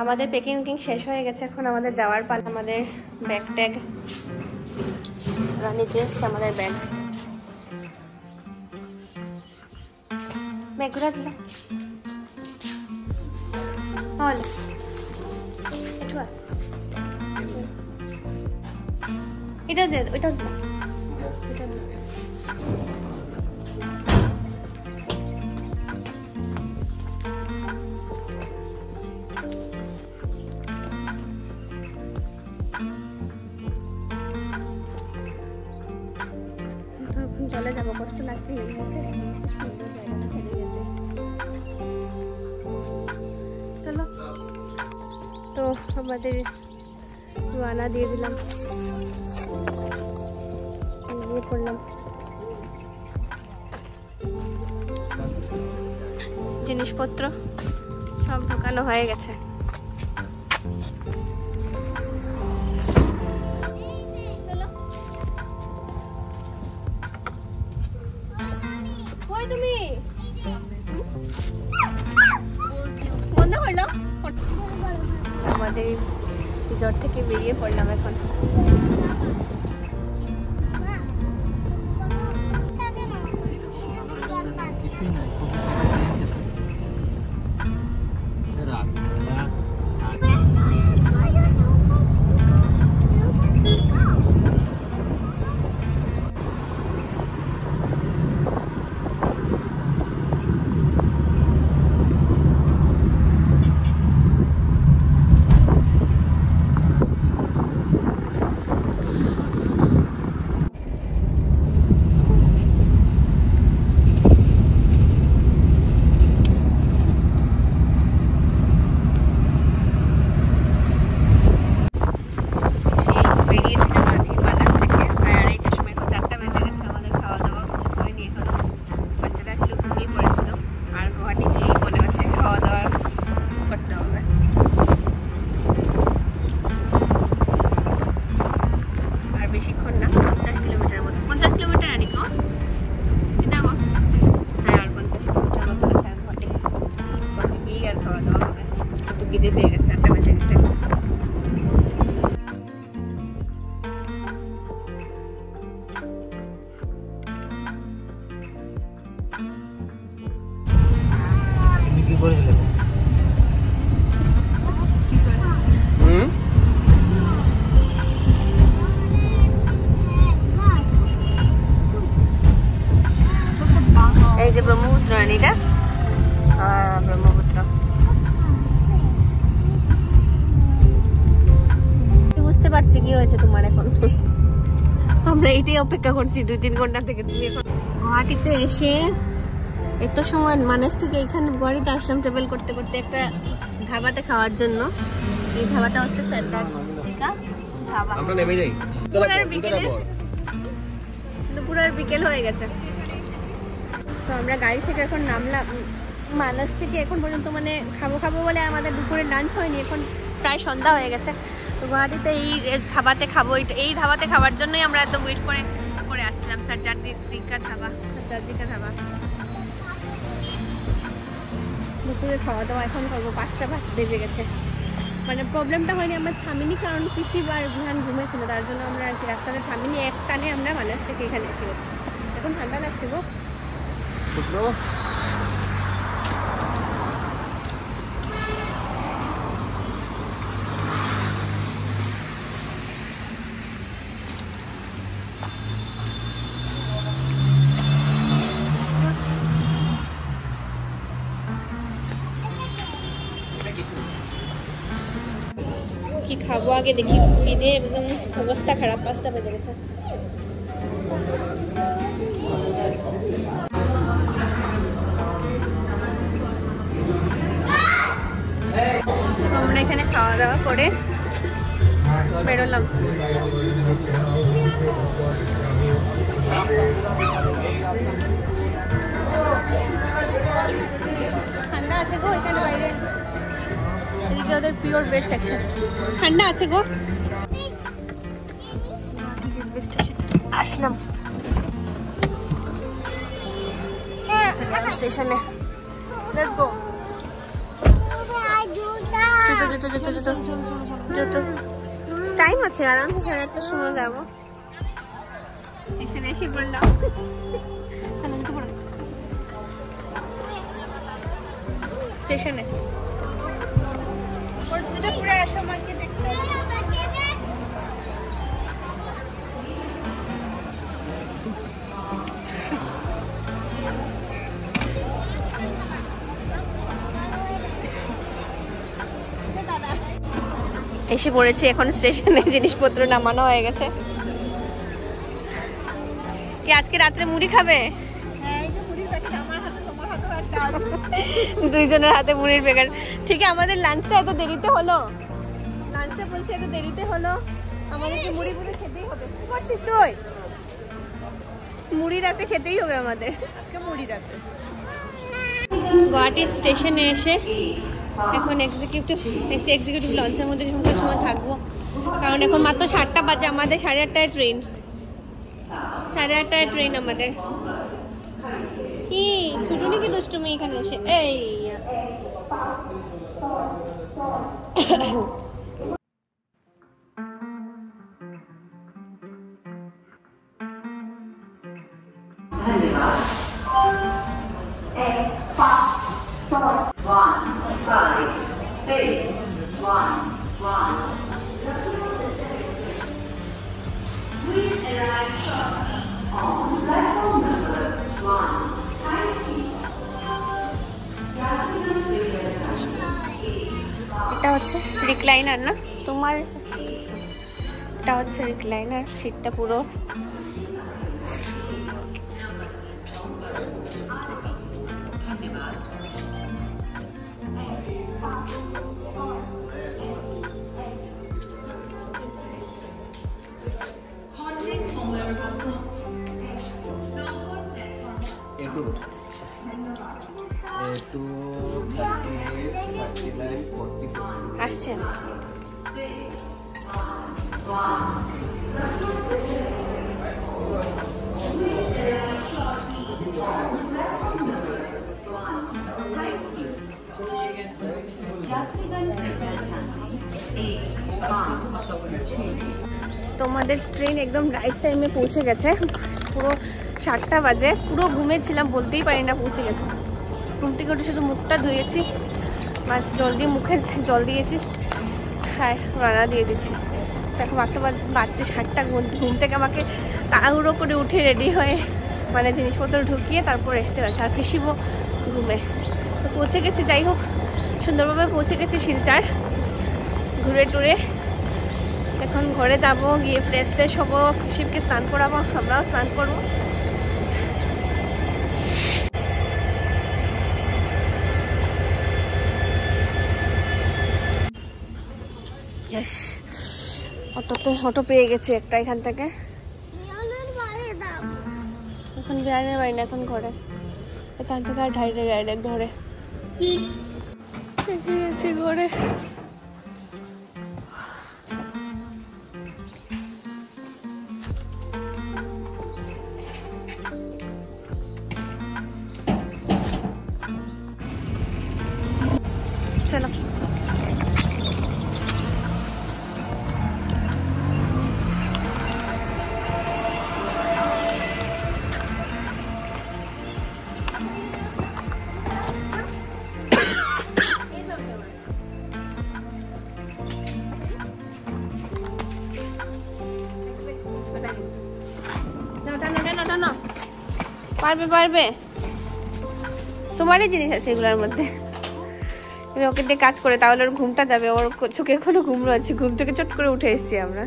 আমাদের প্যাকিং উকিং শেষ হয়ে গেছে, এখন আমাদের যাওয়ার পালা। আমাদের ব্যাগ ট্যাগ নিতে এসছে, আমাদের ব্যাগ ঘুরা দিলাম। হল একটু আস, এটাও দিয়ে ওইটাও দিলাম। চলে যাবো, কষ্ট লাগছে। চলো, তো আমাদের রানা দিয়ে দিলাম, দিয়ে করলাম। জিনিসপত্র সব ঢোকানো হয়ে গেছে। তুমি বন্ধ করলো, আমাদের রিসর্ট থেকে বেরিয়ে পড়লাম এখন। এই যে ব্রহ্মপুত্র, এটা ব্রহ্মপুত্র। বুঝতে পারছি কি হয়েছে তোমার এখন। আমরা এইটাই অপেক্ষা করছি 2-3 ঘন্টা থেকে। তুমি এখন গুয়াহাটিতে এসে এত সময় মানুষ থেকে এখানে গুয়াহাটিতে আসলাম ট্রাভেল করতে করতে একটা ধাবাতে খাওয়ার জন্য। এই ধাবাটা হচ্ছে সর্দার চিকা ধাবা। আমরা নেমে যাই, দুপুরের বিকেল হয়ে গেছে। তো আমরা গাড়ি থেকে এখন নামলাম মানাস থেকে। এখন পর্যন্ত মানে খাবো বলে আমাদের দুপুরের লাঞ্চ হয়নি, এখন প্রায় সন্ধ্যা হয়ে গেছে। তো গুয়াহাটিতে এই ধাবাতে খাবো, এই ধাবাতে খাওয়ার জন্যই আমরা এত ওয়েট করে আসছিলাম। সর্দার চিকা ধাবা। দুপুরে খাওয়া দাওয়া এখন করবো, 5টা বেজে গেছে। মানে প্রবলেমটা হয়নি, আমরা থামিনি কারণ পিসি আর বিহান ঘুমেছিল, তার জন্য আমরা আর কি রাস্তাতে থামিনি। এক টানে আমরা মানাস থেকে এখানে এসে গেছি। এখন ঠান্ডা লাগছে গো। কি খাবো আগে দেখি, খিদে একদম অবস্থা খারাপ। 5টা বেজে গেছে। আমরা এখানে খাওয়া দাওয়া করে বেরোলাম। ঠান্ডা আছে গো এখানে বাইরে, এদিকে ওদের পিওর ভেজ সেকশন। ঠান্ডা আছে গো। আসলাম স্টেশনে। Let's go. জুতো জুতো জুতো জুতো টাইম আছে, আরামসে 8:30টার সময় যাবো। স্টেশনে এসে পড়লাম। স্টেশনে এসে পড়েছি এখন স্টেশনে, জিনিসপত্র নামানো হয়ে গেছে। কি আজকে রাত্রে মুড়ি খাবে? দুইজনের হাতে মুড়ির প্যাকেট। ঠিক আছে, আমাদের লাঞ্চটা এত দেরিতে হলো, লাঞ্চটা বলছি এত দেরিতে হলো, আমাদেরকে মুড়ি মুড়ি খেতেই হবে। কি করছিস তুই? মুড়ি রাতে খেতেই হবে আমাদের আজকে, মুড়ি রাতে। গুয়াহাটি স্টেশনে এসে এখন এক্সিকিউটিভ লঞ্চের মধ্যে সময় থাকবো, কারণ এখন মাত্র 7টা বাজে, আমাদের 8:30টায় ট্রেন, 8:30টায় ট্রেন আমাদের। কি ছুটুনি কি দুষ্টুমি এখানে এসে, এই এটা হচ্ছে রিক্লাইনার না তোমার? এটা হচ্ছে রিক্লাইনার, সিটটা পুরো আসছে। তোমাদের ট্রেন একদম রাইট টাইমে পৌঁছে গেছে, পুরো 7টা বাজে। পুরো ঘুমেছিলাম, বলতেই পারি না পৌঁছে গেছে। ঘুম থেকে উঠে শুধু মুখটা ধুয়েছি, বাস জল দিয়ে মুখে জল দিয়েছি, হ্যাঁ রান্না দিয়ে দিচ্ছি। দেখো মাত্র বাজছে 7টা। ঘুম থেকে আমাকে তাড়াহুড়ো করে উঠে রেডি হয়ে মানে জিনিসপত্র ঢুকিয়ে তারপর আসতে হয়েছে, আর পিসিবো ঘুমে। তো পৌঁছে গেছি, যাই হোক সুন্দরভাবে পৌঁছে গেছি শিলচর। ঘুরে টুরে এখন ঘরে যাব, গিয়ে ফ্রেশ ট্রেশ হবো, শিবকে স্নান করাবো, আমরাও স্নান করবো। অটো পেয়ে গেছি একটা এখান থেকে। এখন বিহারের বাড়ি না, এখন ঘরে। এখান থেকে আর ডাইরেক্ট ঘরে গেছি, ঘরে। চলো পারবে, তোমারই জিনিস আছে এগুলোর মধ্যে। ওকে দিয়ে কাজ করে, তাহলে ওর ঘুমটা যাবে। ওর চোখে এখনো ঘুম রয়েছে, ঘুম থেকে চট করে উঠে এসেছি আমরা।